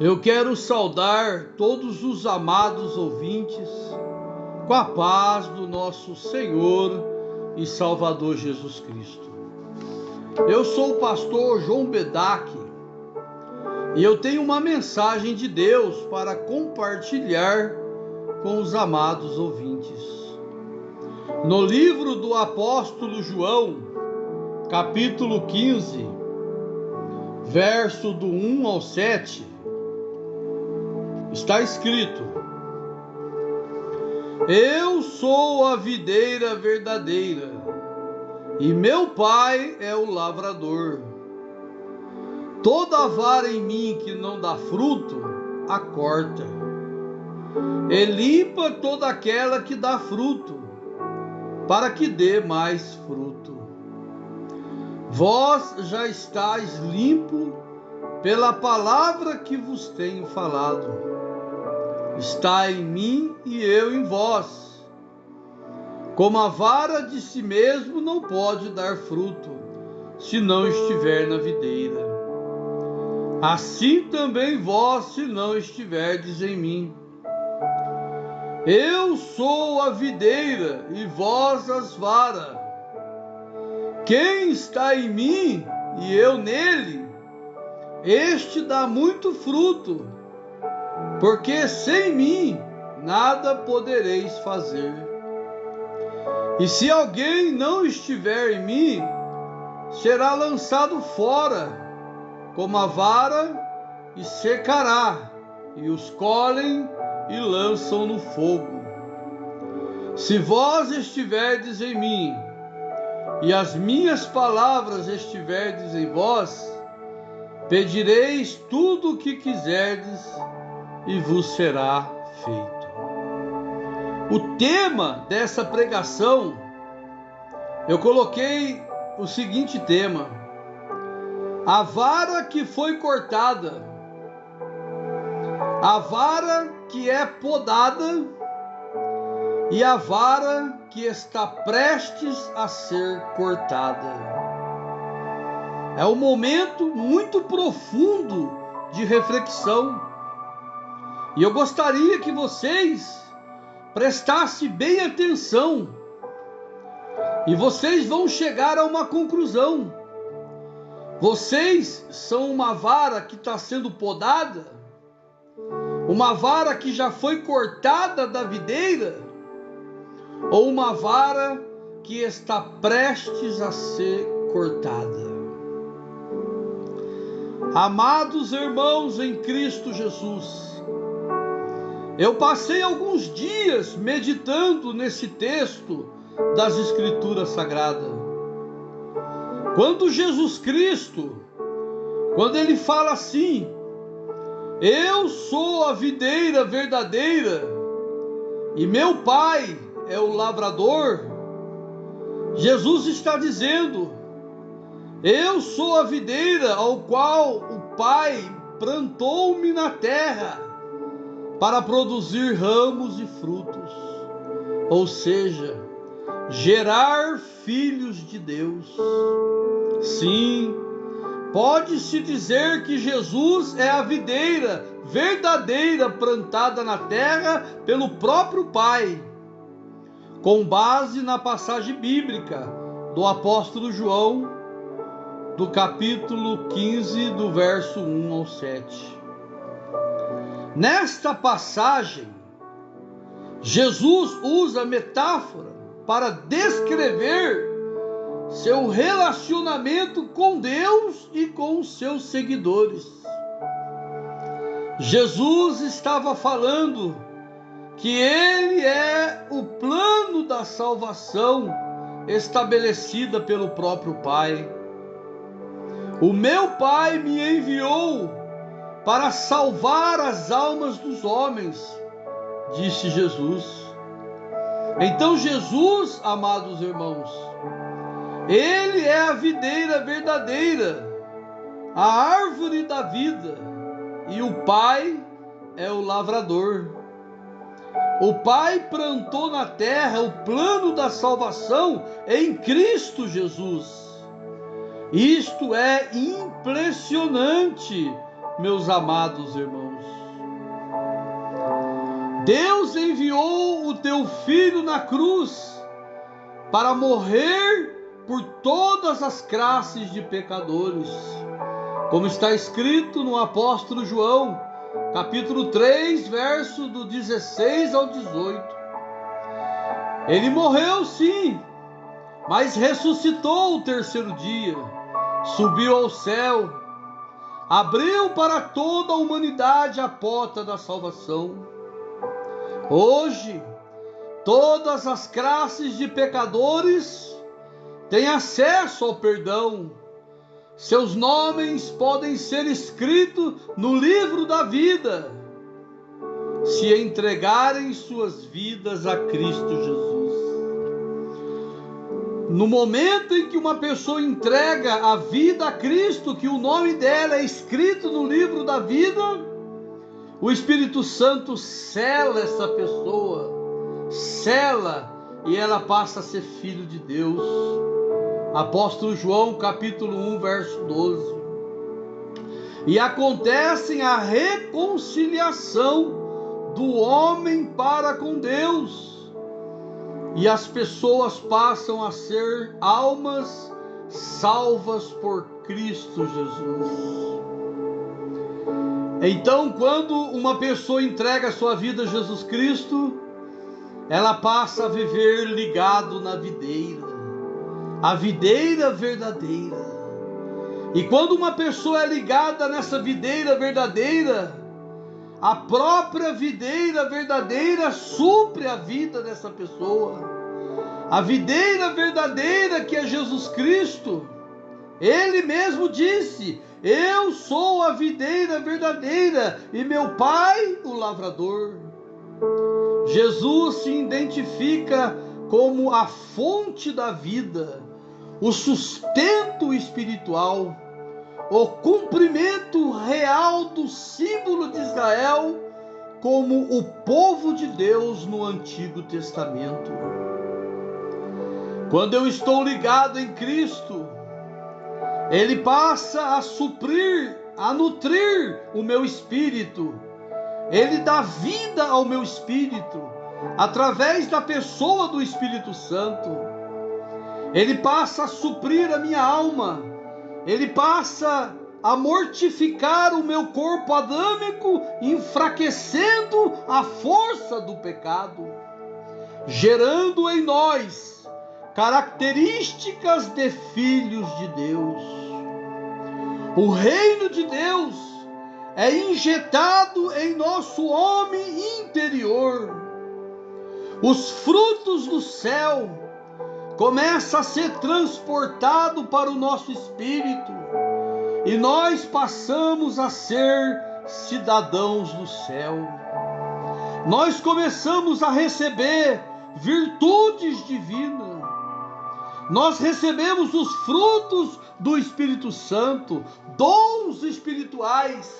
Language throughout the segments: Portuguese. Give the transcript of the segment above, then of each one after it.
Eu quero saudar todos os amados ouvintes com a paz do nosso Senhor e Salvador Jesus Cristo. Eu sou o pastor João Bedak e eu tenho uma mensagem de Deus para compartilhar com os amados ouvintes. No livro do apóstolo João, capítulo 15, verso do 1 ao 7, está escrito: Eu sou a videira verdadeira, e meu Pai é o lavrador. Toda vara em mim que não dá fruto, a corta, e limpa toda aquela que dá fruto, para que dê mais fruto. Vós já estáis limpo pela palavra que vos tenho falado. Está em mim e eu em vós. Como a vara de si mesmo não pode dar fruto, se não estiver na videira, assim também vós, se não estiverdes em mim. Eu sou a videira e vós as varas. Quem está em mim e eu nele, este dá muito fruto, porque sem mim nada podereis fazer. E se alguém não estiver em mim, será lançado fora como a vara e secará, e os colhem e lançam no fogo. Se vós estiverdes em mim, e as minhas palavras estiverdes em vós, pedireis tudo o que quiserdes, e vos será feito. O tema dessa pregação, eu coloquei o seguinte tema: a vara que foi cortada, a vara que é podada e a vara que está prestes a ser cortada. É um momento muito profundo de reflexão. E eu gostaria que vocês prestassem bem atenção. E vocês vão chegar a uma conclusão. Vocês são uma vara que está sendo podada, uma vara que já foi cortada da videira, ou uma vara que está prestes a ser cortada. Amados irmãos em Cristo Jesus, eu passei alguns dias meditando nesse texto das Escrituras Sagradas. Quando Jesus Cristo, quando ele fala assim: eu sou a videira verdadeira e meu Pai é o lavrador, Jesus está dizendo: eu sou a videira ao qual o Pai plantou-me na terra para produzir ramos e frutos, ou seja, gerar filhos de Deus. Sim, pode-se dizer que Jesus é a videira verdadeira plantada na terra pelo próprio Pai, com base na passagem bíblica do apóstolo João, do capítulo 15, do verso 1 ao 7. Nesta passagem, Jesus usa metáfora para descrever seu relacionamento com Deus e com os seus seguidores. Jesus estava falando que ele é o plano da salvação estabelecida pelo próprio Pai. O meu Pai me enviou para salvar as almas dos homens, disse Jesus. Então Jesus, amados irmãos, ele é a videira verdadeira, a árvore da vida, e o Pai é o lavrador. O Pai plantou na terra o plano da salvação em Cristo Jesus. Isto é impressionante meus amados irmãos. Deus enviou o teu Filho na cruz para morrer por todas as classes de pecadores, como está escrito no apóstolo João, capítulo 3, verso do 16 ao 18. Ele morreu sim, mas ressuscitou o terceiro dia, subiu ao céu, abriu para toda a humanidade a porta da salvação. Hoje, todas as classes de pecadores têm acesso ao perdão. Seus nomes podem ser escritos no livro da vida, se entregarem suas vidas a Cristo Jesus. No momento em que uma pessoa entrega a vida a Cristo, que o nome dela é escrito no livro da vida, o Espírito Santo sela essa pessoa, sela, e ela passa a ser filho de Deus. Apóstolo João, capítulo 1, verso 12. E acontece a reconciliação do homem para com Deus, e as pessoas passam a ser almas salvas por Cristo Jesus. Então, quando uma pessoa entrega a sua vida a Jesus Cristo, ela passa a viver ligado na videira, a videira verdadeira. E quando uma pessoa é ligada nessa videira verdadeira, a própria videira verdadeira supre a vida dessa pessoa. A videira verdadeira, que é Jesus Cristo, Ele mesmo disse: eu sou a videira verdadeira e meu Pai o lavrador. Jesus se identifica como a fonte da vida, o sustento espiritual, o cumprimento real do símbolo de Israel como o povo de Deus no Antigo Testamento. Quando eu estou ligado em Cristo, Ele passa a suprir, a nutrir o meu espírito. Ele dá vida ao meu espírito através da pessoa do Espírito Santo. Ele passa a suprir a minha alma. Ele passa a mortificar o meu corpo adâmico, enfraquecendo a força do pecado, gerando em nós características de filhos de Deus. O reino de Deus é injetado em nosso homem interior. Os frutos do céu começam a ser transportados para o nosso espírito, e nós passamos a ser cidadãos do céu. Nós começamos a receber virtudes divinas. Nós recebemos os frutos do Espírito Santo, dons espirituais.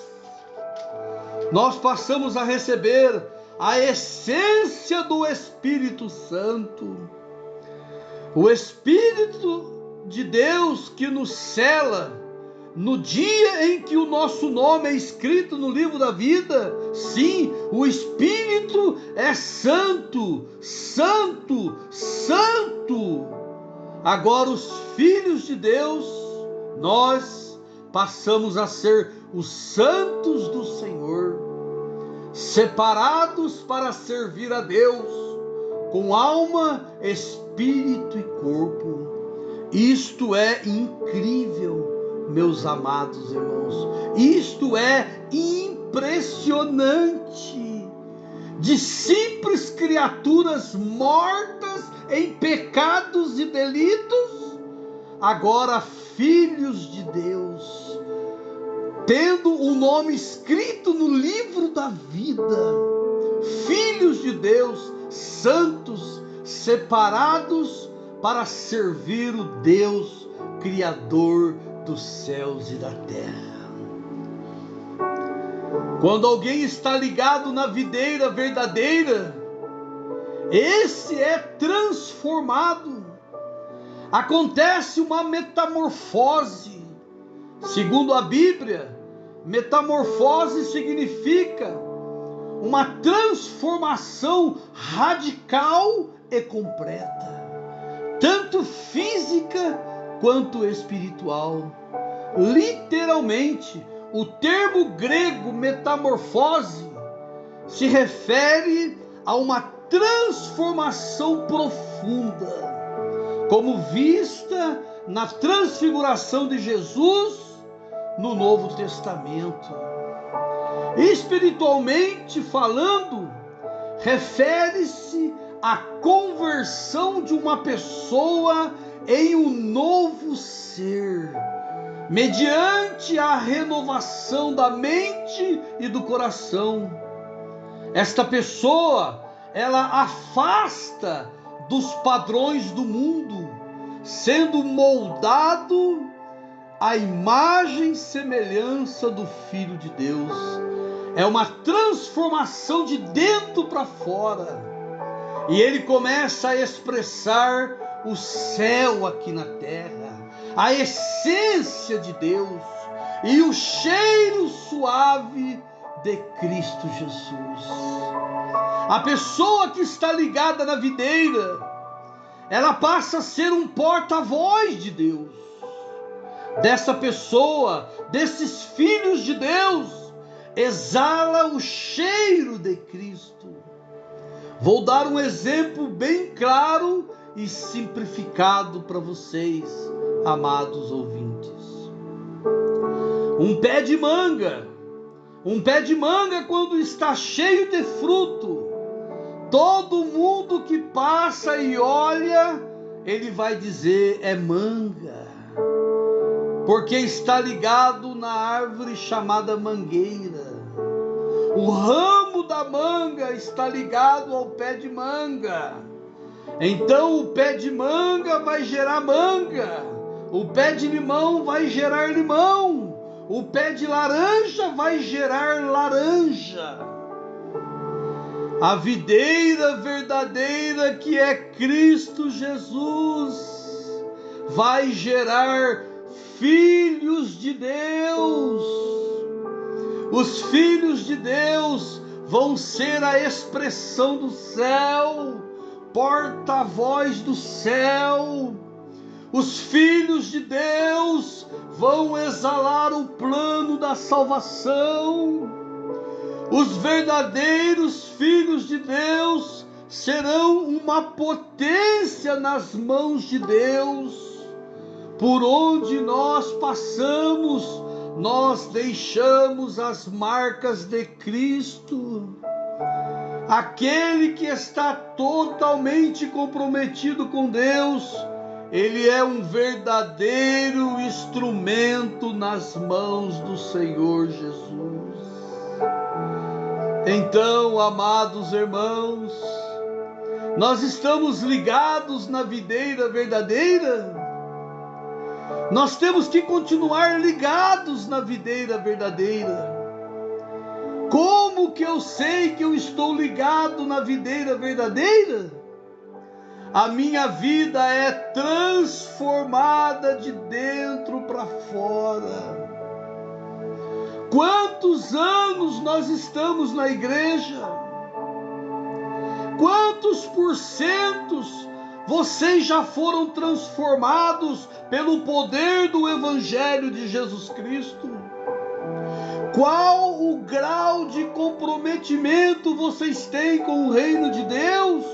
Nós passamos a receber a essência do Espírito Santo. O Espírito de Deus que nos sela no dia em que o nosso nome é escrito no livro da vida. Sim, o Espírito é santo, santo, santo. Agora os filhos de Deus, nós passamos a ser os santos do Senhor, separados para servir a Deus, com alma, espírito e corpo. Isto é incrível, meus amados irmãos. Isto é impressionante. De simples criaturas mortas em pecados e delitos, agora filhos de Deus, tendo o nome escrito no livro da vida, filhos de Deus, santos, separados para servir o Deus Criador dos céus e da terra. Quando alguém está ligado na videira verdadeira, esse é transformado. Acontece uma metamorfose. Segundo a Bíblia, metamorfose significa uma transformação radical e completa, tanto física quanto espiritual. Literalmente, o termo grego metamorfose se refere a uma transformação profunda, como vista na transfiguração de Jesus no Novo Testamento. Espiritualmente falando, refere-se à conversão de uma pessoa em um novo ser, mediante a renovação da mente e do coração. Esta pessoa, ela afasta dos padrões do mundo, sendo moldado à imagem e semelhança do Filho de Deus. É uma transformação de dentro para fora. E ele começa a expressar o céu aqui na terra, a essência de Deus e o cheiro suave de Cristo Jesus. A pessoa que está ligada na videira, ela passa a ser um porta-voz de Deus. Dessa pessoa, desses filhos de Deus, exala o cheiro de Cristo. Vou dar um exemplo bem claro e simplificado para vocês, amados ouvintes. Um pé de manga quando está cheio de fruto, todo mundo que passa e olha, ele vai dizer é manga, porque está ligado na árvore chamada mangueira. O ramo da manga está ligado ao pé de manga. Então o pé de manga vai gerar manga, o pé de limão vai gerar limão, o pé de laranja vai gerar laranja. A videira verdadeira, que é Cristo Jesus, vai gerar filhos de Deus. Os filhos de Deus vão ser a expressão do céu, porta-voz do céu. Os filhos de Deus vão exalar o plano da salvação. Os verdadeiros filhos de Deus serão uma potência nas mãos de Deus. Por onde nós passamos, nós deixamos as marcas de Cristo. Aquele que está totalmente comprometido com Deus, ele é um verdadeiro instrumento nas mãos do Senhor Jesus. Então, amados irmãos, nós estamos ligados na videira verdadeira? Nós temos que continuar ligados na videira verdadeira. Como que eu sei que eu estou ligado na videira verdadeira? A minha vida é transformada de dentro para fora. Quantos anos nós estamos na igreja? Quantos porcentos vocês já foram transformados pelo poder do Evangelho de Jesus Cristo? Qual o grau de comprometimento vocês têm com o reino de Deus?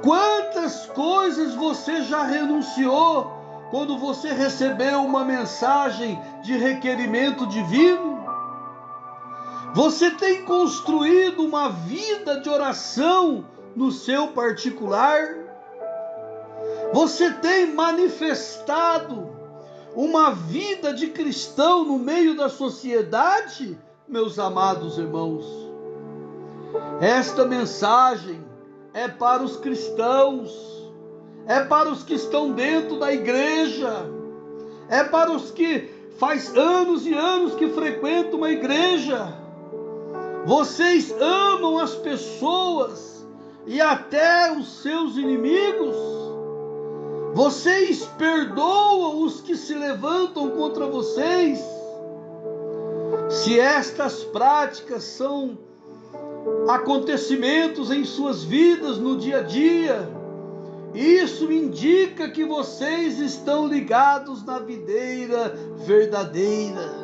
Quantas coisas você já renunciou quando você recebeu uma mensagem de requerimento divino? Você tem construído uma vida de oração no seu particular? Você tem manifestado uma vida de cristão no meio da sociedade, meus amados irmãos? Esta mensagem é para os cristãos, é para os que estão dentro da igreja, é para os que faz anos e anos que frequentam uma igreja. Vocês amam as pessoas e até os seus inimigos. Vocês perdoam os que se levantam contra vocês. se estas práticas são acontecimentos em suas vidas no dia a dia, isso indica que vocês estão ligados na videira verdadeira.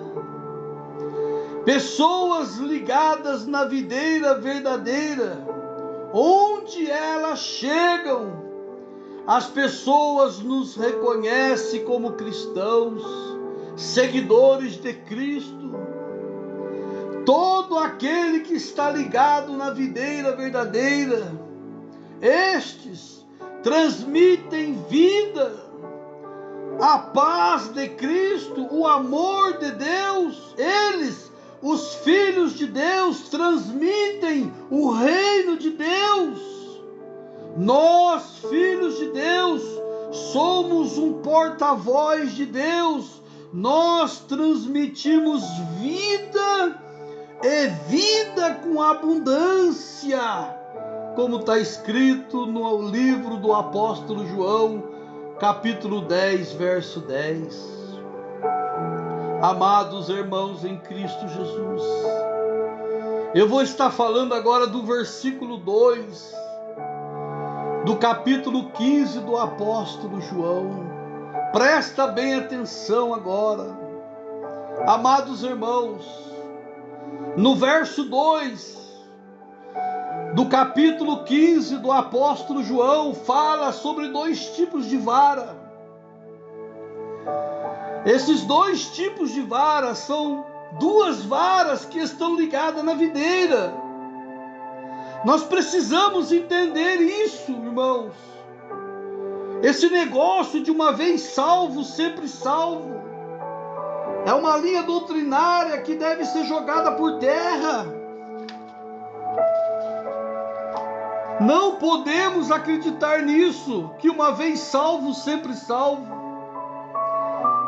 Pessoas ligadas na videira verdadeira, onde elas chegam, as pessoas nos reconhecem como cristãos, seguidores de Cristo. Todo aquele que está ligado na videira verdadeira, estes transmitem vida, a paz de Cristo, o amor de Deus. Eles, os filhos de Deus, transmitem o reino de Deus. Nós, filhos de Deus, somos um porta-voz de Deus. Nós transmitimos vida e vida com abundância, como está escrito no livro do apóstolo João, capítulo 10, verso 10. Amados irmãos em Cristo Jesus, eu vou estar falando agora do versículo 2, do capítulo 15 do apóstolo João. Presta bem atenção agora. Amados irmãos, no verso 2 do capítulo 15 do apóstolo João, fala sobre 2 tipos de vara. Esses 2 tipos de vara são 2 varas que estão ligadas na videira. Nós precisamos entender isso, irmãos. Esse negócio de uma vez salvo, sempre salvo, é uma linha doutrinária que deve ser jogada por terra. Não podemos acreditar nisso, que uma vez salvo, sempre salvo.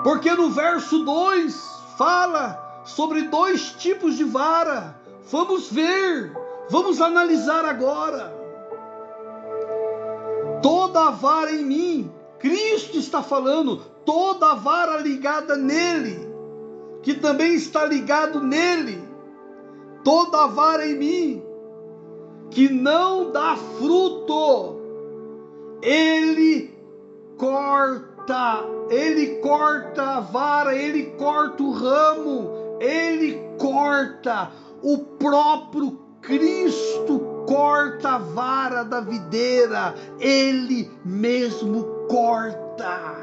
Porque no verso 2 fala sobre 2 tipos de vara. Vamos ver, vamos analisar agora. Toda a vara em mim, Cristo está falando, toda a vara ligada nele, que também está ligado nele, toda a vara em mim, que não dá fruto, ele corta a vara, ele corta o ramo, ele corta, o próprio Cristo corta a vara da videira, ele mesmo corta.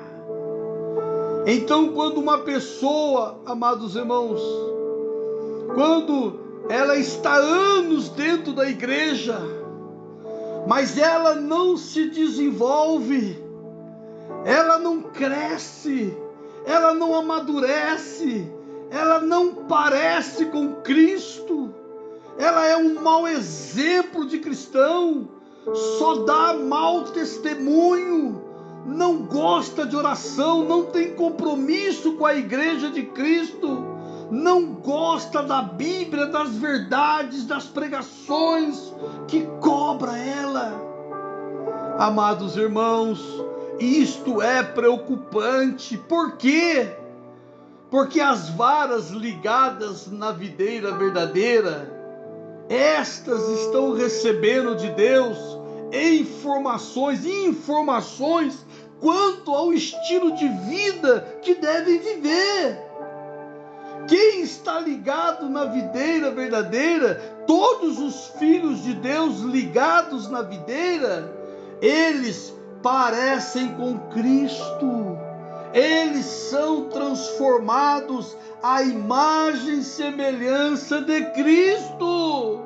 Então, quando uma pessoa, amados irmãos, quando ela está anos dentro da igreja, mas ela não se desenvolve, ela não cresce, ela não amadurece, ela não parece com Cristo, ela é um mau exemplo de cristão, só dá mau testemunho, não gosta de oração, não tem compromisso com a igreja de Cristo, não gosta da Bíblia, das verdades, das pregações que cobra ela. Amados irmãos, isto é preocupante. Por quê? Porque as varas ligadas na videira verdadeira, estas estão recebendo de Deus informações quanto ao estilo de vida que devem viver. Quem está ligado na videira verdadeira, todos os filhos de Deus ligados na videira, eles parecem com Cristo, eles são transformados à imagem e semelhança de Cristo.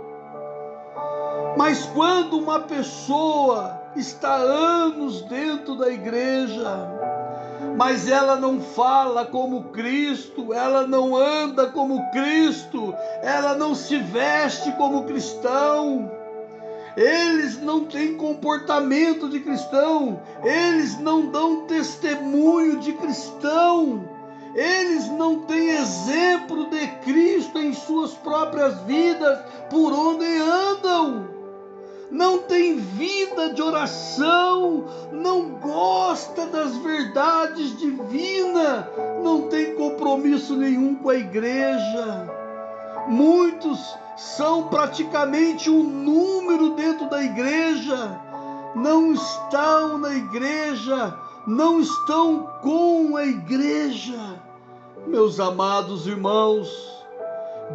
Mas quando uma pessoa está anos dentro da igreja, mas ela não fala como Cristo, ela não anda como Cristo, ela não se veste como cristão, eles não têm comportamento de cristão, eles não dão testemunho de cristão, eles não têm exemplo de Cristo em suas próprias vidas, por onde andam, não tem vida de oração, não gosta das verdades divinas, não tem compromisso nenhum com a igreja. Muitos são praticamente um número dentro da igreja, não estão na igreja, não estão com a igreja. Meus amados irmãos,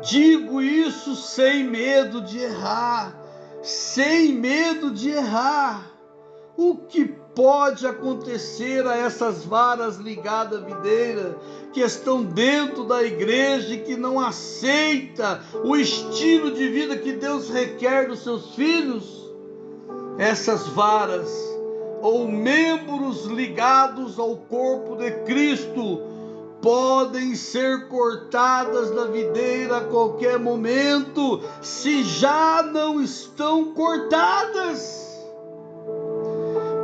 digo isso sem medo de errar, sem medo de errar. O que pode acontecer a essas varas ligadas à videira, que estão dentro da igreja e que não aceita o estilo de vida que Deus requer dos seus filhos? Essas varas, ou membros ligados ao corpo de Cristo, podem ser cortadas da videira a qualquer momento, se já não estão cortadas.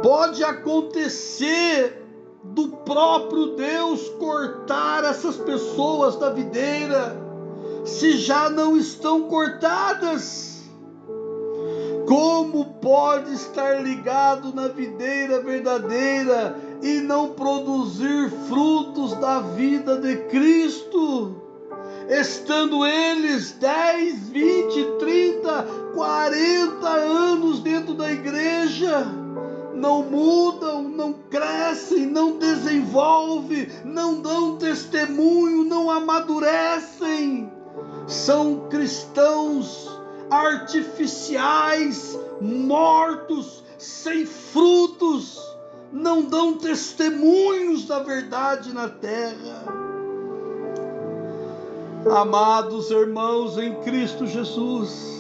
Pode acontecer do próprio Deus cortar essas pessoas da videira, se já não estão cortadas. Como pode estar ligado na videira verdadeira e não produzir frutos da vida de Cristo? Estando eles 10, 20, 30, 40 anos dentro da igreja, não mudam, não crescem, não desenvolvem, não dão testemunho, não amadurecem. São cristãos artificiais, mortos, sem frutos, não dão testemunhos da verdade na terra. Amados irmãos em Cristo Jesus,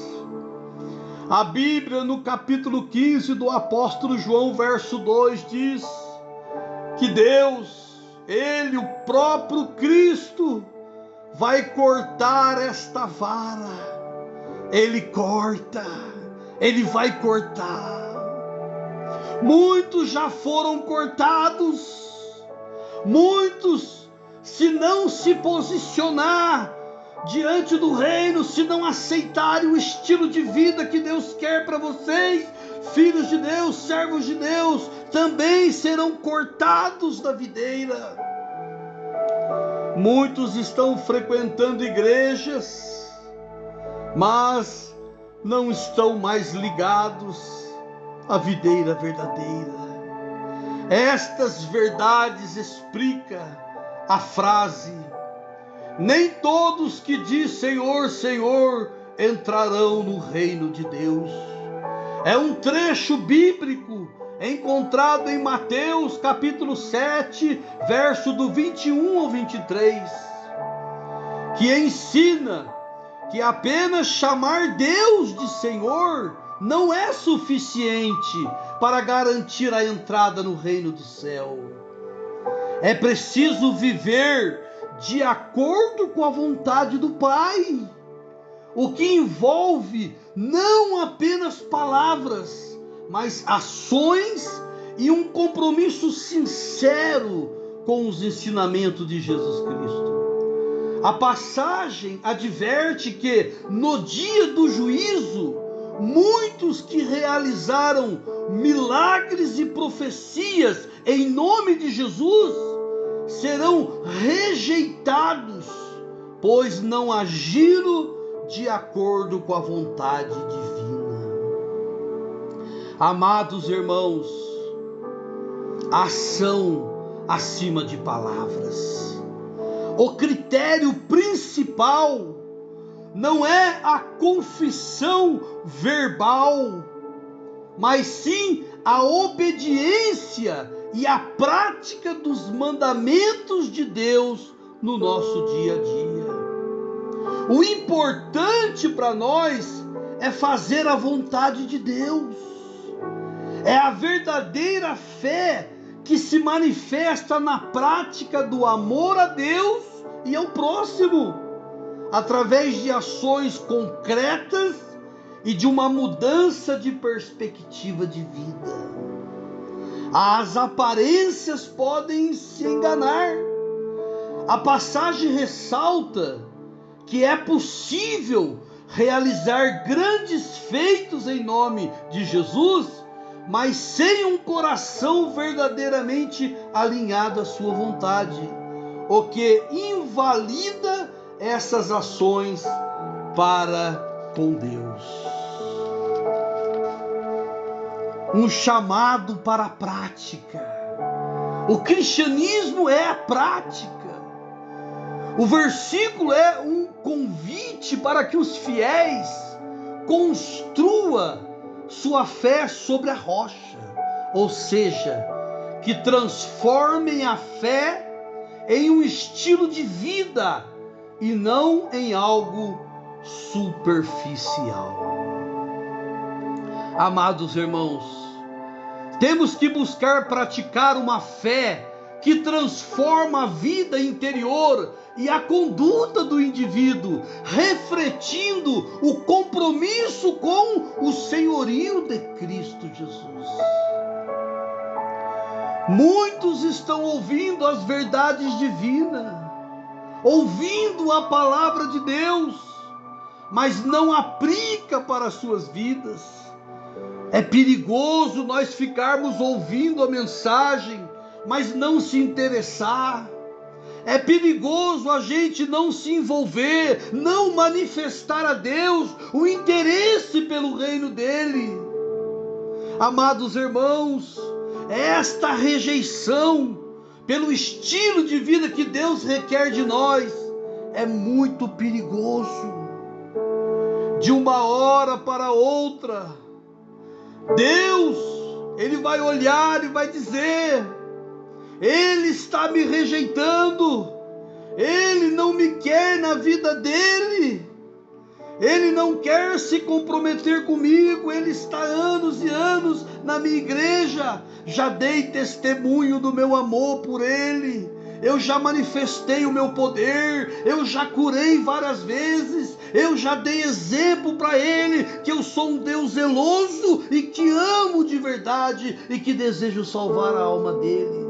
a Bíblia no capítulo 15 do apóstolo João, verso 2, diz que Deus, Ele, o próprio Cristo, vai cortar esta vara. Ele corta, Ele vai cortar. Muitos já foram cortados, muitos, se não se posicionar diante do reino, se não aceitarem o estilo de vida que Deus quer para vocês, filhos de Deus, servos de Deus, também serão cortados da videira. Muitos estão frequentando igrejas, mas não estão mais ligados à videira verdadeira. Estas verdades explica a frase: nem todos que diz Senhor, Senhor entrarão no reino de Deus. É um trecho bíblico encontrado em Mateus capítulo 7, verso do 21 ao 23, que ensina que apenas chamar Deus de Senhor não é suficiente para garantir a entrada no reino do céu. É preciso viver de acordo com a vontade do Pai, o que envolve não apenas palavras, mas ações e um compromisso sincero com os ensinamentos de Jesus Cristo. A passagem adverte que no dia do juízo, muitos que realizaram milagres e profecias em nome de Jesus serão rejeitados, pois não agiram de acordo com a vontade divina. Amados irmãos, ação acima de palavras. O critério principal não é a confissão verbal, mas sim a obediência e a prática dos mandamentos de Deus no nosso dia a dia. O importante para nós é fazer a vontade de Deus. É a verdadeira fé que se manifesta na prática do amor a Deus e ao próximo, através de ações concretas e de uma mudança de perspectiva de vida. As aparências podem se enganar. A passagem ressalta que é possível realizar grandes feitos em nome de Jesus, mas sem um coração verdadeiramente alinhado à sua vontade, o que invalida essas ações para com Deus. Um chamado para a prática. O cristianismo é a prática. O versículo é um convite para que os fiéis construam sua fé sobre a rocha, ou seja, que transformem a fé em um estilo de vida e não em algo superficial. Amados irmãos, temos que buscar praticar uma fé que transforma a vida interior e a conduta do indivíduo, refletindo o compromisso com o senhorio de Cristo Jesus. Muitos estão ouvindo as verdades divinas, ouvindo a palavra de Deus, mas não aplica para as suas vidas. É perigoso nós ficarmos ouvindo a mensagem, mas não se interessar. É perigoso a gente não se envolver, não manifestar a Deus o interesse pelo reino dele. Amados irmãos, esta rejeição pelo estilo de vida que Deus requer de nós é muito perigoso. De uma hora para outra, Deus, Ele vai olhar e vai dizer: Ele está me rejeitando, Ele não me quer na vida dele, Ele não quer se comprometer comigo. Ele está há anos e anos na minha igreja, já dei testemunho do meu amor por Ele, eu já manifestei o meu poder, eu já curei várias vezes, eu já dei exemplo para Ele, que eu sou um Deus zeloso e que amo de verdade e que desejo salvar a alma dele.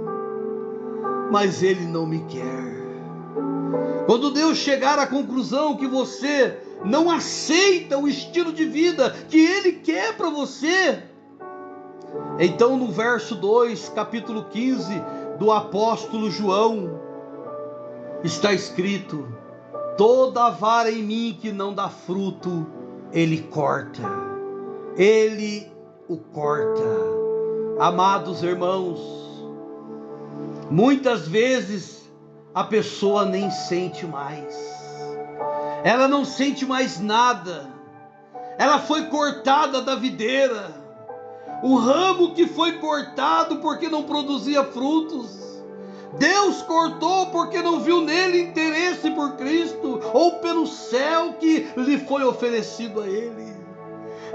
Mas Ele não me quer. Quando Deus chegar à conclusão que você não aceita o estilo de vida que Ele quer para você, então no verso 2, capítulo 15 do apóstolo João, está escrito: toda a vara em mim que não dá fruto, Ele corta, Ele o corta. Amados irmãos, muitas vezes a pessoa nem sente mais, ela não sente mais nada, ela foi cortada da videira, o ramo que foi cortado porque não produzia frutos, Deus cortou porque não viu nele interesse por Cristo ou pelo céu que lhe foi oferecido a ele.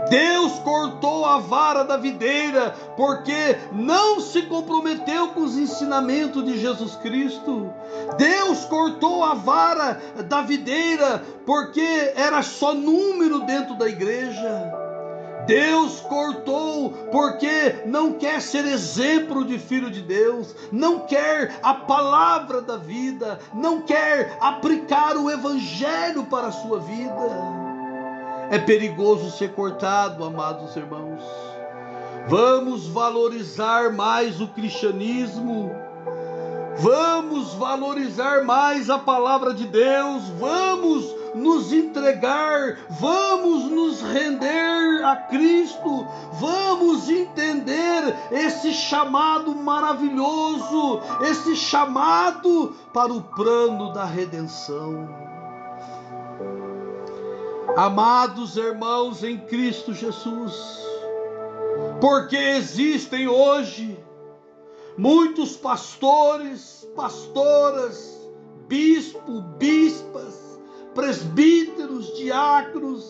Deus cortou a vara da videira porque não se comprometeu com os ensinamentos de Jesus Cristo. Deus cortou a vara da videira porque era só número dentro da igreja. Deus cortou porque não quer ser exemplo de filho de Deus, não quer a palavra da vida, não quer aplicar o evangelho para a sua vida. É perigoso ser cortado, amados irmãos. Vamos valorizar mais o cristianismo, vamos valorizar mais a palavra de Deus, vamos nos entregar, vamos nos render a Cristo, vamos entender esse chamado maravilhoso, esse chamado para o plano da redenção. Amados irmãos em Cristo Jesus, porque existem hoje muitos pastores, pastoras, bispos, bispas, presbíteros, diáconos,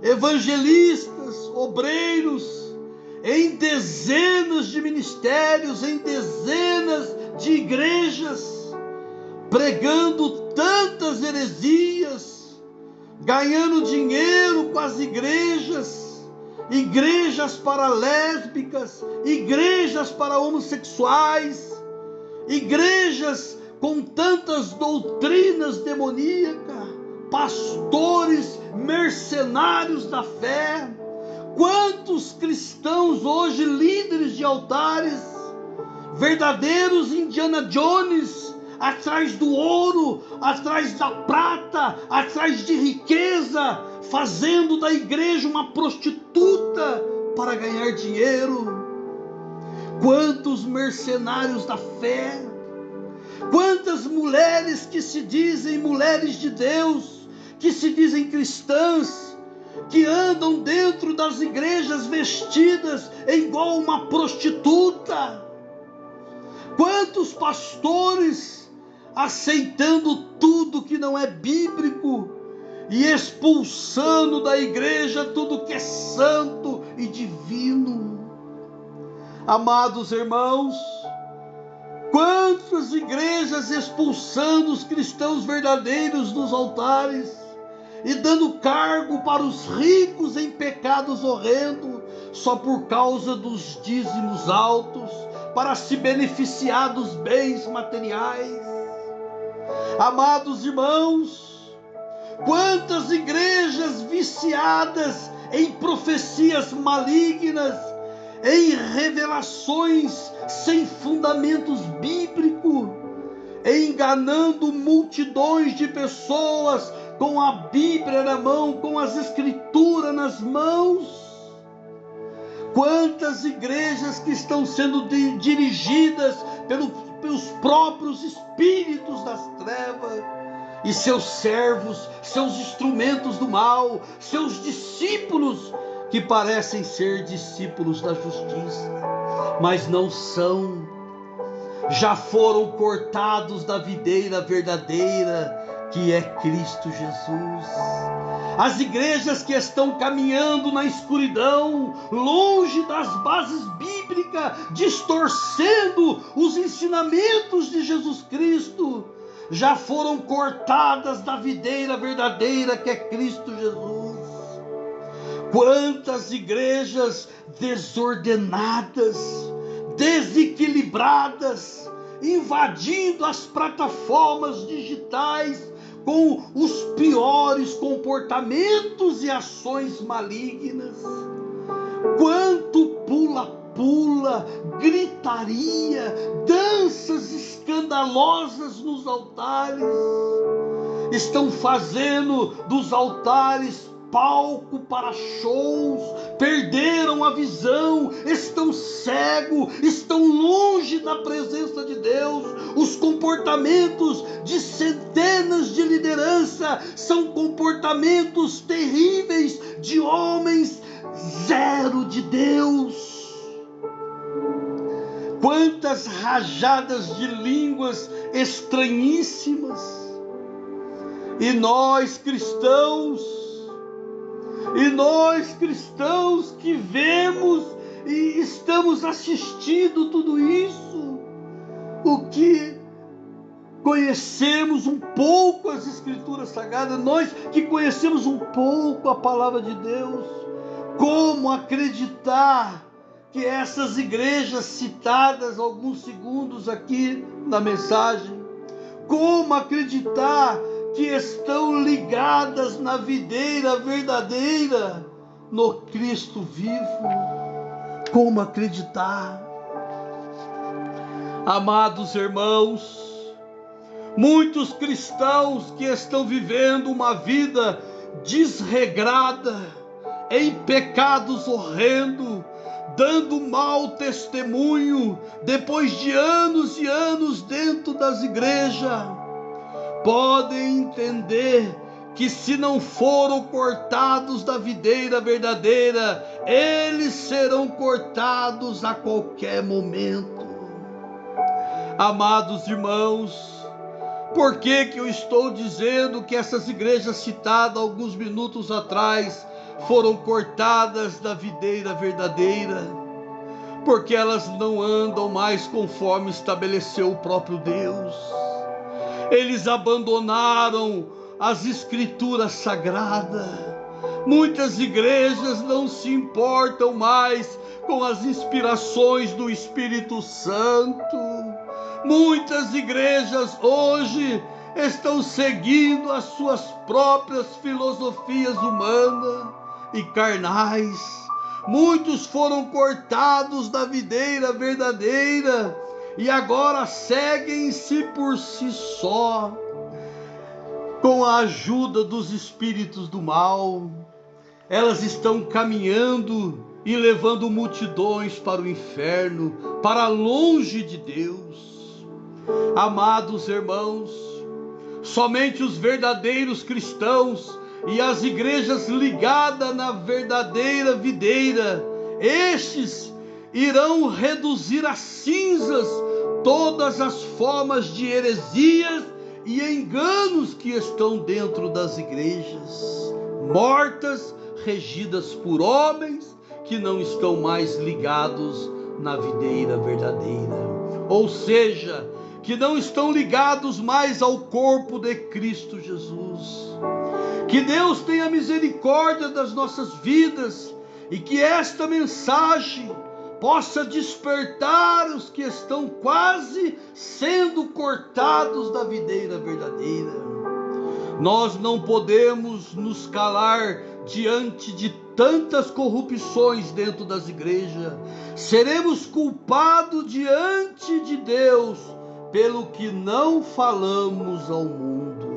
evangelistas, obreiros, em dezenas de ministérios, em dezenas de igrejas, pregando tantas heresias, ganhando dinheiro com as igrejas, igrejas para lésbicas, igrejas para homossexuais, igrejas com tantas doutrinas demoníacas, pastores mercenários da fé. Quantos cristãos hoje, líderes de altares, verdadeiros Indiana Jones, atrás do ouro, atrás da prata, atrás de riqueza, fazendo da igreja uma prostituta para ganhar dinheiro. Quantos mercenários da fé, quantas mulheres que se dizem mulheres de Deus, que se dizem cristãs, que andam dentro das igrejas vestidas igual uma prostituta. Quantos pastores aceitando tudo que não é bíblico e expulsando da igreja tudo que é santo e divino. Amados irmãos, quantas igrejas expulsando os cristãos verdadeiros dos altares e dando cargo para os ricos em pecados horrendos, só por causa dos dízimos altos, para se beneficiar dos bens materiais. Amados irmãos, quantas igrejas viciadas em profecias malignas, em revelações sem fundamentos bíblicos, enganando multidões de pessoas com a Bíblia na mão, com as Escrituras nas mãos. Quantas igrejas que estão sendo dirigidas pelos próprios espíritos das trevas e seus servos, seus instrumentos do mal, seus discípulos que parecem ser discípulos da justiça, mas não são. Já foram cortados da videira verdadeira, que é Cristo Jesus. As igrejas que estão caminhando na escuridão, longe das bases bíblicas, distorcendo os ensinamentos de Jesus Cristo, já foram cortadas da videira verdadeira, que é Cristo Jesus. Quantas igrejas desordenadas, desequilibradas, invadindo as plataformas digitais com os piores comportamentos e ações malignas. Quanto pula-pula, gritaria, danças escandalosas nos altares. Estão fazendo dos altares palco para shows, perderam a visão, estão cegos, estão longe da presença de Deus. Os comportamentos de centenas de liderança são comportamentos terríveis de homens zero de Deus. Quantas rajadas de línguas estranhíssimas. E nós cristãos que vemos e estamos assistindo tudo isso, o que conhecemos um pouco as Escrituras Sagradas, nós que conhecemos um pouco a Palavra de Deus, como acreditar que essas igrejas citadas alguns segundos aqui na mensagem, como acreditar que estão ligadas na videira verdadeira, no Cristo vivo? Como acreditar? Amados irmãos, muitos cristãos que estão vivendo uma vida desregrada, em pecados horrendos, dando mau testemunho, depois de anos e anos dentro das igrejas, podem entender que se não foram cortados da videira verdadeira, eles serão cortados a qualquer momento. Amados irmãos, por que eu estou dizendo que essas igrejas citadas alguns minutos atrás foram cortadas da videira verdadeira? Porque elas não andam mais conforme estabeleceu o próprio Deus. Eles abandonaram as Escrituras Sagradas. Muitas igrejas não se importam mais com as inspirações do Espírito Santo. Muitas igrejas hoje estão seguindo as suas próprias filosofias humanas e carnais. Muitos foram cortados da videira verdadeira e agora seguem-se por si só, com a ajuda dos espíritos do mal. Elas estão caminhando e levando multidões para o inferno, para longe de Deus. Amados irmãos, somente os verdadeiros cristãos e as igrejas ligadas na verdadeira videira, estes irão reduzir a cinzas todas as formas de heresias e enganos que estão dentro das igrejas mortas, regidas por homens que não estão mais ligados na videira verdadeira, ou seja, que não estão ligados mais ao corpo de Cristo Jesus. Que Deus tenha misericórdia das nossas vidas e que esta mensagem possa despertar os que estão quase sendo cortados da videira verdadeira. Nós não podemos nos calar diante de tantas corrupções dentro das igrejas. Seremos culpados diante de Deus pelo que não falamos ao mundo.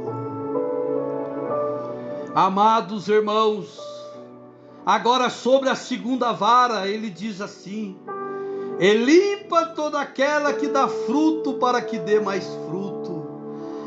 Amados irmãos, agora sobre a segunda vara, ele diz assim: e limpa toda aquela que dá fruto para que dê mais fruto.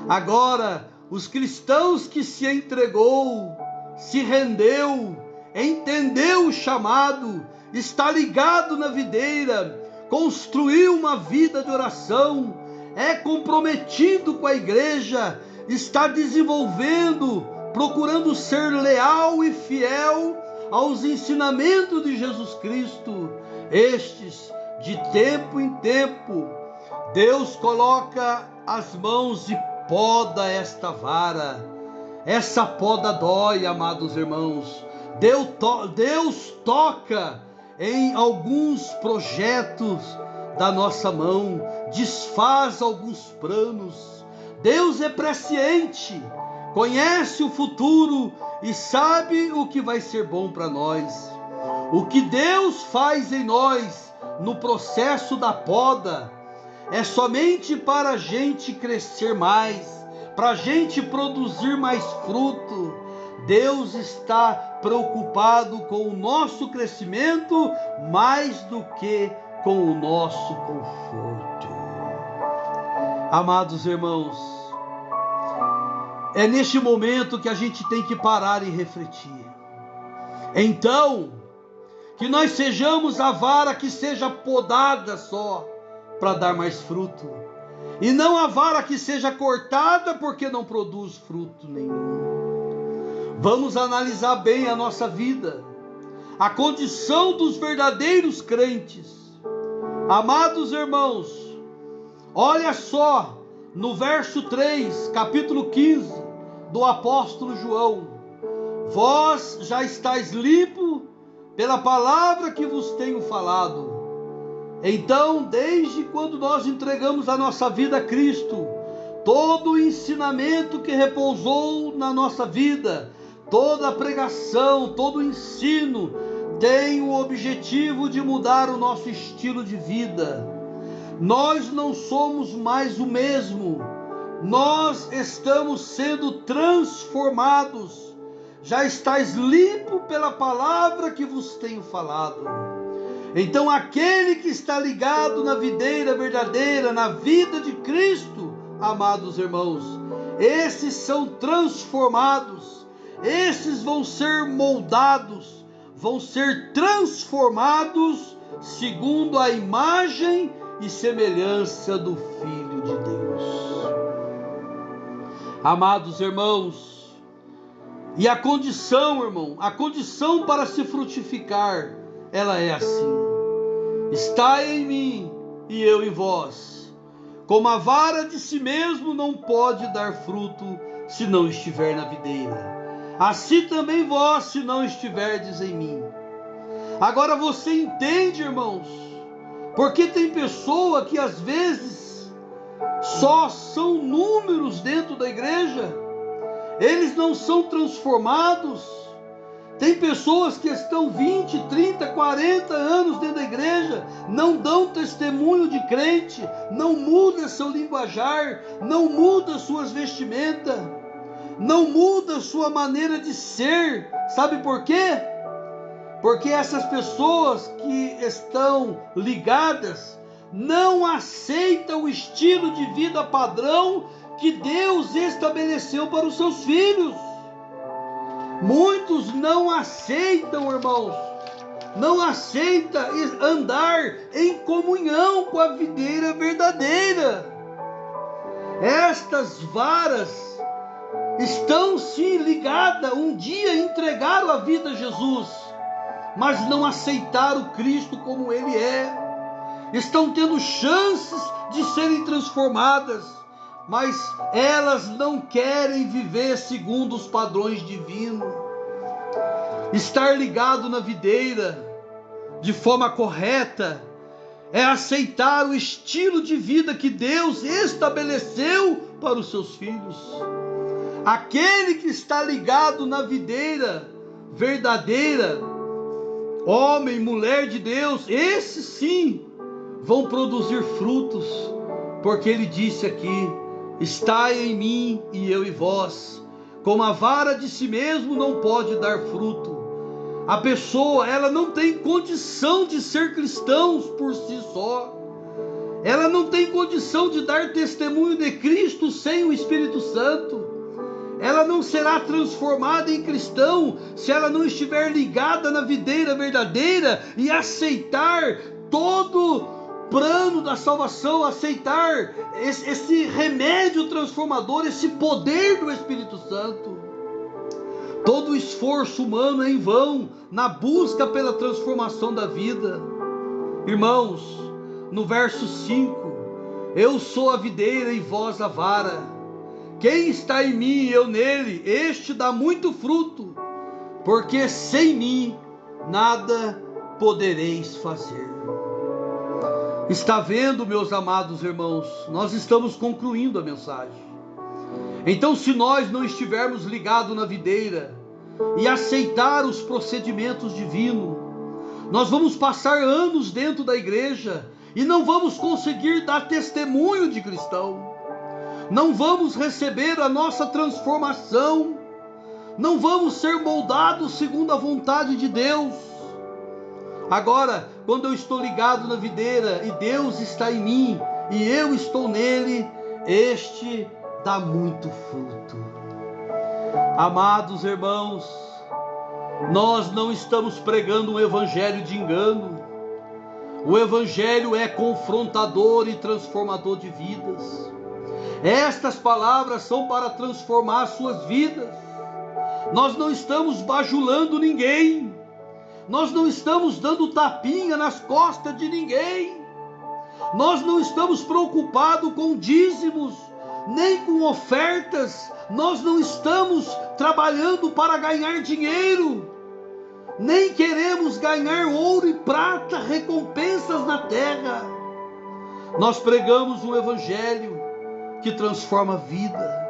Agora, os cristãos que se entregou, se rendeu, entendeu o chamado, está ligado na videira, construiu uma vida de oração, é comprometido com a igreja, está desenvolvendo, procurando ser leal e fiel aos ensinamentos de Jesus Cristo. Estes, de tempo em tempo, Deus coloca as mãos e poda esta vara. Essa poda dói, amados irmãos. Deus toca em alguns projetos da nossa mão, desfaz alguns planos. Deus é presciente, conhece o futuro e sabe o que vai ser bom para nós. O que Deus faz em nós no processo da poda é somente para a gente crescer mais, para a gente produzir mais fruto. Deus está preocupado com o nosso crescimento mais do que com o nosso conforto. Amados irmãos, é neste momento que a gente tem que parar e refletir. Então, que nós sejamos a vara que seja podada só para dar mais fruto, e não a vara que seja cortada porque não produz fruto nenhum. Vamos analisar bem a nossa vida, a condição dos verdadeiros crentes. Amados irmãos, olha só no verso 3, capítulo 15 do apóstolo João: vós já estáis limpos pela palavra que vos tenho falado. Então, desde quando nós entregamos a nossa vida a Cristo, todo o ensinamento que repousou na nossa vida, toda a pregação, todo o ensino, tem o objetivo de mudar o nosso estilo de vida. Nós não somos mais o mesmo, nós estamos sendo transformados. Já estáis limpo pela palavra que vos tenho falado. Então aquele que está ligado na videira verdadeira, na vida de Cristo, amados irmãos, esses são transformados, esses vão ser moldados, vão ser transformados segundo a imagem e semelhança do Filho de Deus. Amados irmãos, e a condição, irmão, a condição para se frutificar, ela é assim: está em mim e eu em vós. Como a vara de si mesmo não pode dar fruto se não estiver na videira, assim também vós, se não estiverdes em mim. Agora você entende, irmãos, porque tem pessoa que às vezes só são números dentro da igreja, eles não são transformados. Tem pessoas que estão 20, 30, 40 anos dentro da igreja, não dão testemunho de crente, não muda seu linguajar, não muda suas vestimentas, não muda sua maneira de ser. Sabe por quê? Porque essas pessoas que estão ligadas não aceitam o estilo de vida padrão que Deus estabeleceu para os seus filhos. Muitos não aceitam, irmãos, não aceitam andar em comunhão com a videira verdadeira. Estas varas estão sim ligadas, um dia entregaram a vida a Jesus, mas não aceitaram Cristo como Ele é. Estão tendo chances de serem transformadas, mas elas não querem viver segundo os padrões divinos. Estar ligado na videira de forma correta é aceitar o estilo de vida que Deus estabeleceu para os seus filhos. Aquele que está ligado na videira verdadeira, homem, mulher de Deus, esses sim vão produzir frutos, porque Ele disse aqui: estai em mim e eu em vós. Como a vara de si mesmo não pode dar fruto, a pessoa, ela não tem condição de ser cristãos por si só. Ela não tem condição de dar testemunho de Cristo sem o Espírito Santo. Ela não será transformada em cristão se ela não estiver ligada na videira verdadeira e aceitar todo plano da salvação, aceitar esse remédio transformador, esse poder do Espírito Santo. Todo o esforço humano é em vão na busca pela transformação da vida. Irmãos, no verso 5, eu sou a videira e vós a vara. Quem está em mim e eu nele, este dá muito fruto, porque sem mim nada podereis fazer. Está vendo, meus amados irmãos? Nós estamos concluindo a mensagem. Então, se nós não estivermos ligados na videira e aceitar os procedimentos divinos, nós vamos passar anos dentro da igreja e não vamos conseguir dar testemunho de cristão. Não vamos receber a nossa transformação. Não vamos ser moldados segundo a vontade de Deus. Agora, quando eu estou ligado na videira e Deus está em mim e eu estou nele, este dá muito fruto. Amados irmãos, nós não estamos pregando um evangelho de engano. O evangelho é confrontador e transformador de vidas. Estas palavras são para transformar suas vidas. Nós não estamos bajulando ninguém. Nós não estamos dando tapinha nas costas de ninguém. Nós não estamos preocupados com dízimos, nem com ofertas. Nós não estamos trabalhando para ganhar dinheiro, nem queremos ganhar ouro e prata, recompensas na terra. Nós pregamos um evangelho que transforma a vida.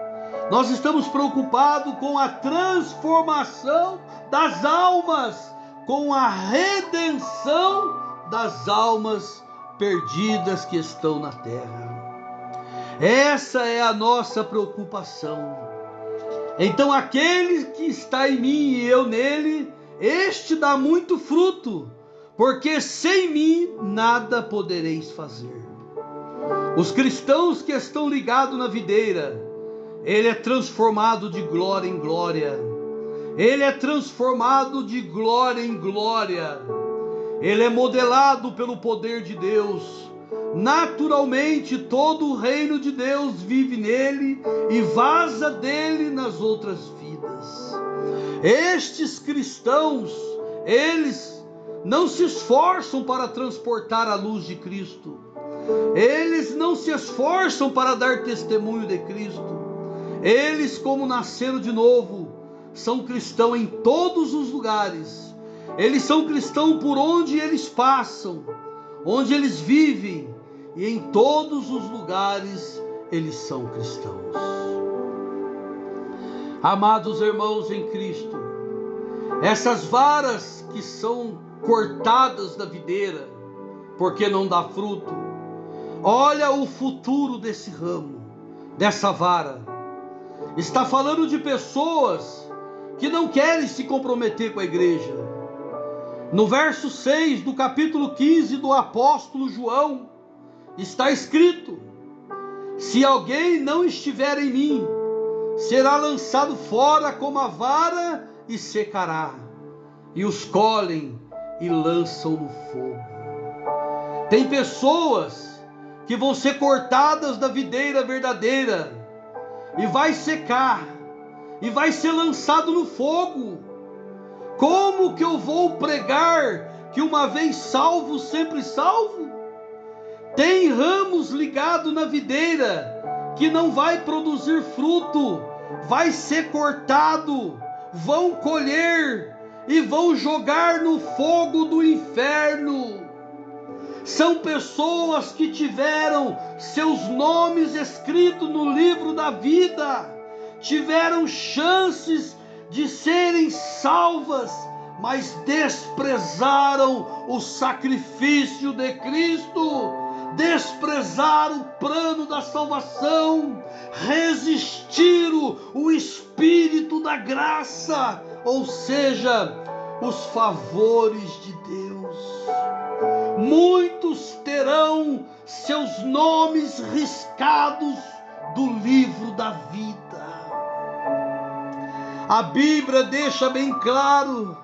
Nós estamos preocupados com a transformação das almas, com a redenção das almas perdidas que estão na terra. Essa é a nossa preocupação. Então aquele que está em mim e eu nele, este dá muito fruto, porque sem mim nada podereis fazer. Os cristãos que estão ligados na videira, ele é transformado de glória em glória. Ele é transformado de glória em glória. Ele é modelado pelo poder de Deus. Naturalmente, todo o reino de Deus vive nele e vaza dele nas outras vidas. Estes cristãos, eles não se esforçam para transportar a luz de Cristo. Eles não se esforçam para dar testemunho de Cristo. Eles, como nasceram de novo, são cristãos em todos os lugares. Eles são cristãos por onde eles passam, onde eles vivem, e em todos os lugares eles são cristãos. Amados irmãos em Cristo, Essas varas que são cortadas da videira, porque não dá fruto. Olha o futuro desse ramo, dessa vara. Está falando de pessoas que não querem se comprometer com a igreja. No verso 6 do capítulo 15 do apóstolo João, está escrito: se alguém não estiver em mim, será lançado fora como a vara e secará, e os colhem e lançam no fogo. Tem pessoas que vão ser cortadas da videira verdadeira, e vai secar, e vai ser lançado no fogo. Como que eu vou pregar que uma vez salvo, sempre salvo? Tem ramos ligados na videira que não vai produzir fruto, vai ser cortado, vão colher e vão jogar no fogo do inferno. São pessoas que tiveram seus nomes escritos no livro da vida, tiveram chances de serem salvas, mas desprezaram o sacrifício de Cristo, desprezaram o plano da salvação, resistiram o Espírito da graça, ou seja, os favores de Deus. Muitos terão seus nomes riscados do livro da vida. A Bíblia deixa bem claro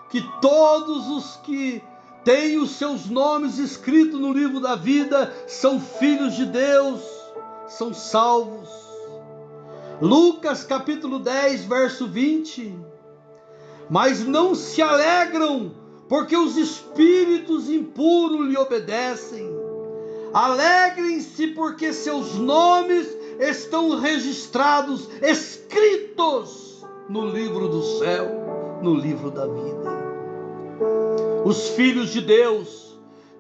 que todos os que têm os seus nomes escritos no livro da vida são filhos de Deus, são salvos. Lucas capítulo 10, verso 20. Mas não se alegram, porque os espíritos impuros lhe obedecem. Alegrem-se, porque seus nomes estão registrados, escritos no livro do céu, no livro da vida. Os filhos de Deus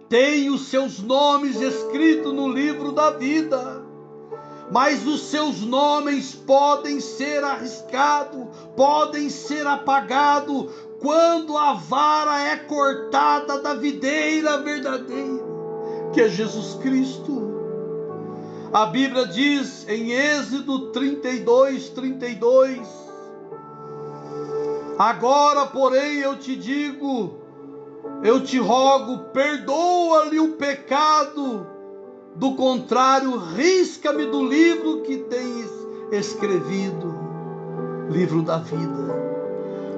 têm os seus nomes escritos no livro da vida, mas os seus nomes podem ser arriscados, podem ser apagados, quando a vara é cortada da videira verdadeira, que é Jesus Cristo. A Bíblia diz em Êxodo 32:32: agora, porém, eu te digo, eu te rogo, perdoa-lhe o pecado, do contrário, risca-me do livro que tens escrevido, livro da vida.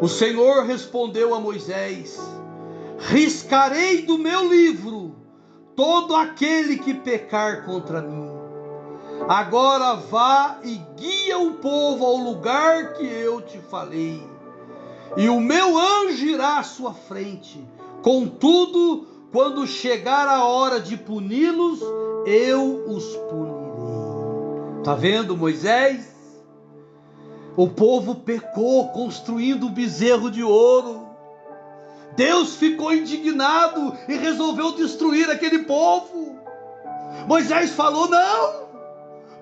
O Senhor respondeu a Moisés: riscarei do meu livro todo aquele que pecar contra mim. Agora vá e guia o povo ao lugar que eu te falei, e o meu anjo irá à sua frente. Contudo, quando chegar a hora de puni-los, eu os punirei. Está vendo, Moisés? O povo pecou construindo um bezerro de ouro. Deus ficou indignado e resolveu destruir aquele povo. Moisés falou: não,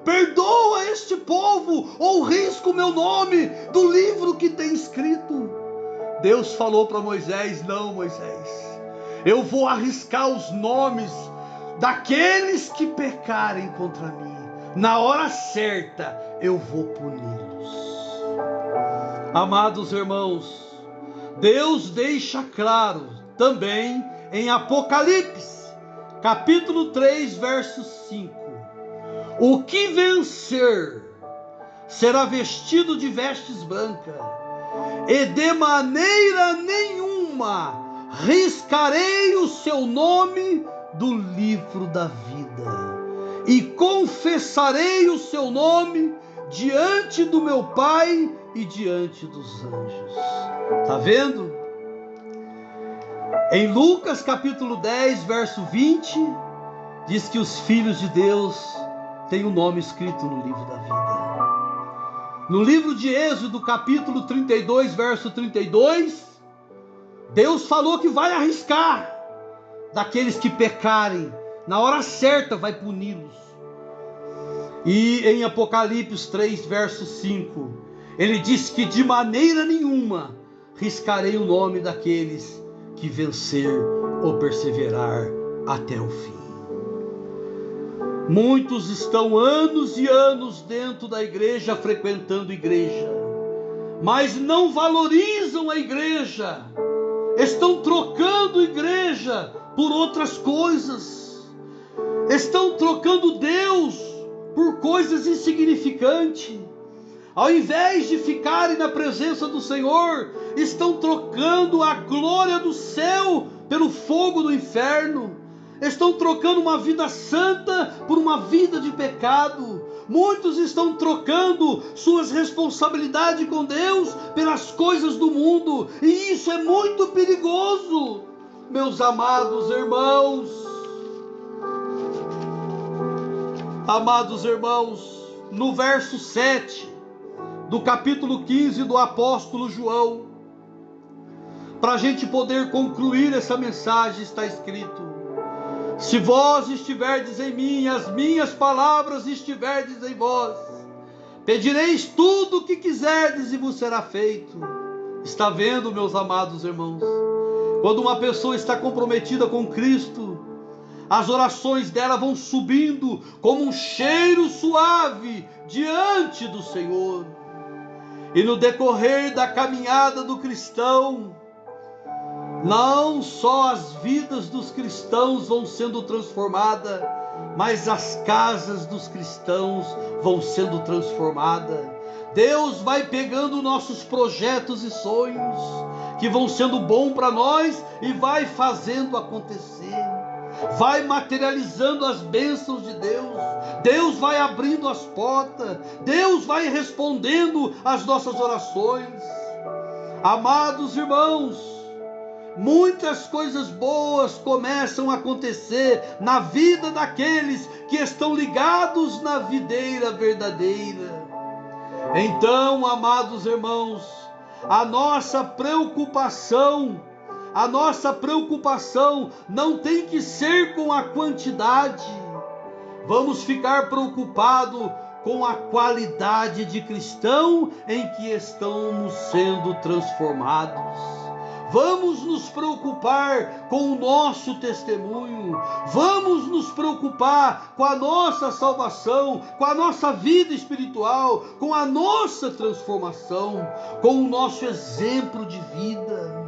perdoa este povo, ou risco o meu nome do livro que tem escrito. Deus falou para Moisés: não, Moisés, eu vou arriscar os nomes daqueles que pecarem contra mim. Na hora certa eu vou puni-los. Amados irmãos, Deus deixa claro também em Apocalipse, capítulo 3, verso 5: o que vencer será vestido de vestes brancas, e de maneira nenhuma riscarei o seu nome do livro da vida, e confessarei o seu nome diante do meu Pai e diante dos anjos. Está vendo? Em Lucas capítulo 10, verso 20, diz que os filhos de Deus têm o nome escrito no livro da vida. No livro de Êxodo capítulo 32, verso 32, Deus falou que vai arriscar daqueles que pecarem, na hora certa vai puni-los. E em Apocalipse 3, verso 5, ele diz que de maneira nenhuma riscarei o nome daqueles que vencer ou perseverar até o fim. Muitos estão anos e anos dentro da igreja, frequentando igreja, mas não valorizam a igreja, estão trocando igreja por outras coisas, estão trocando Deus por coisas insignificantes. Ao invés de ficarem na presença do Senhor, estão trocando a glória do céu pelo fogo do inferno. Estão trocando uma vida santa por uma vida de pecado. Muitos estão trocando suas responsabilidades com Deus pelas coisas do mundo. E isso é muito perigoso, meus amados irmãos. Amados irmãos, no verso 7 do capítulo 15 do apóstolo João, para a gente poder concluir essa mensagem, está escrito: se vós estiverdes em mim, as minhas palavras estiverdes em vós, pedireis tudo o que quiserdes e vos será feito. Está vendo, meus amados irmãos? Quando uma pessoa está comprometida com Cristo, as orações dela vão subindo como um cheiro suave diante do Senhor. E no decorrer da caminhada do cristão, não só as vidas dos cristãos vão sendo transformadas, mas as casas dos cristãos vão sendo transformadas. Deus vai pegando nossos projetos e sonhos, que vão sendo bons para nós, e vai fazendo acontecer. Vai materializando as bênçãos de Deus. Deus vai abrindo as portas. Deus vai respondendo às nossas orações. Amados irmãos, muitas coisas boas começam a acontecer na vida daqueles que estão ligados na videira verdadeira. Então, amados irmãos, a nossa preocupação não tem que ser com a quantidade. Vamos ficar preocupados com a qualidade de cristão em que estamos sendo transformados. Vamos nos preocupar com o nosso testemunho. Vamos nos preocupar com a nossa salvação, com a nossa vida espiritual, com a nossa transformação, com o nosso exemplo de vida.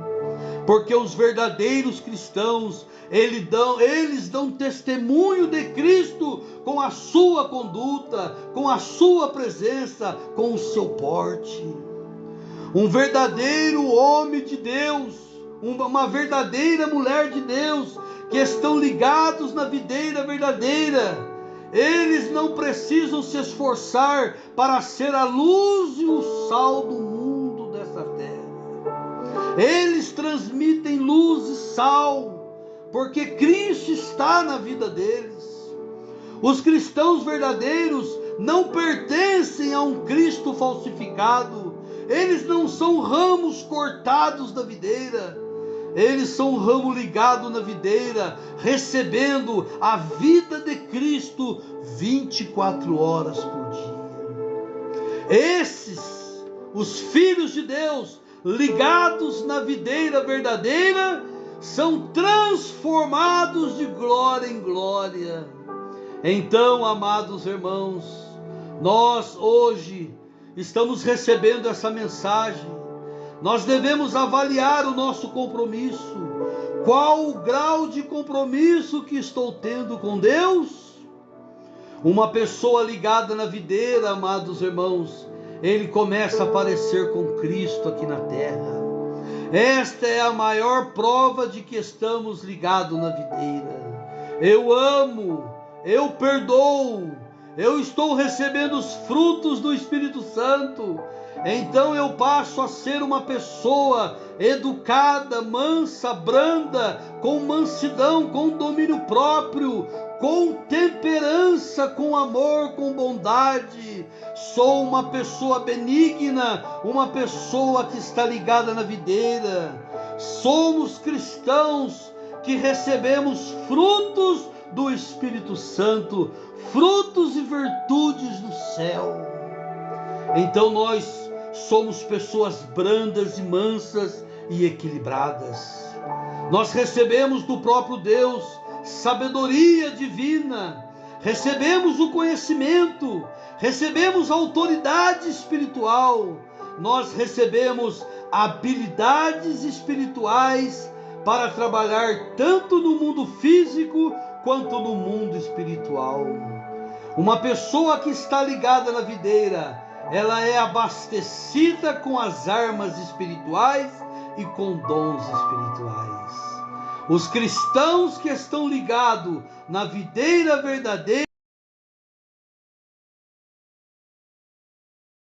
Porque os verdadeiros cristãos, eles dão testemunho de Cristo com a sua conduta, com a sua presença, com o seu porte. Um verdadeiro homem de Deus, uma verdadeira mulher de Deus, que estão ligados na videira verdadeira, eles não precisam se esforçar para ser a luz e o sal do mundo dessa terra. Eles transmitem luz e sal, porque Cristo está na vida deles. Os cristãos verdadeiros não pertencem a um Cristo falsificado. Eles não são ramos cortados da videira. Eles são um ramo ligado na videira, recebendo a vida de Cristo 24 horas por dia. Esses, os filhos de Deus, ligados na videira verdadeira, são transformados de glória em glória. Então, amados irmãos, nós hoje estamos recebendo essa mensagem. Nós devemos avaliar o nosso compromisso. Qual o grau de compromisso que estou tendo com Deus? Uma pessoa ligada na videira, amados irmãos, ele começa a aparecer com Cristo aqui na terra. Esta é a maior prova de que estamos ligados na videira. Eu amo, eu perdoo, eu estou recebendo os frutos do Espírito Santo. Então eu passo a ser uma pessoa educada, mansa, branda, com mansidão, com domínio próprio, com temperança, com amor, com bondade. Sou uma pessoa benigna, uma pessoa que está ligada na videira. Somos cristãos que recebemos frutos do Espírito Santo, frutos e virtudes do céu. Então nós somos pessoas brandas e mansas e equilibradas. Nós recebemos do próprio Deus sabedoria divina, recebemos o conhecimento, recebemos autoridade espiritual, nós recebemos habilidades espirituais para trabalhar tanto no mundo físico quanto no mundo espiritual. Uma pessoa que está ligada na videira, ela é abastecida com as armas espirituais e com dons espirituais. Os cristãos que estão ligados na videira verdadeira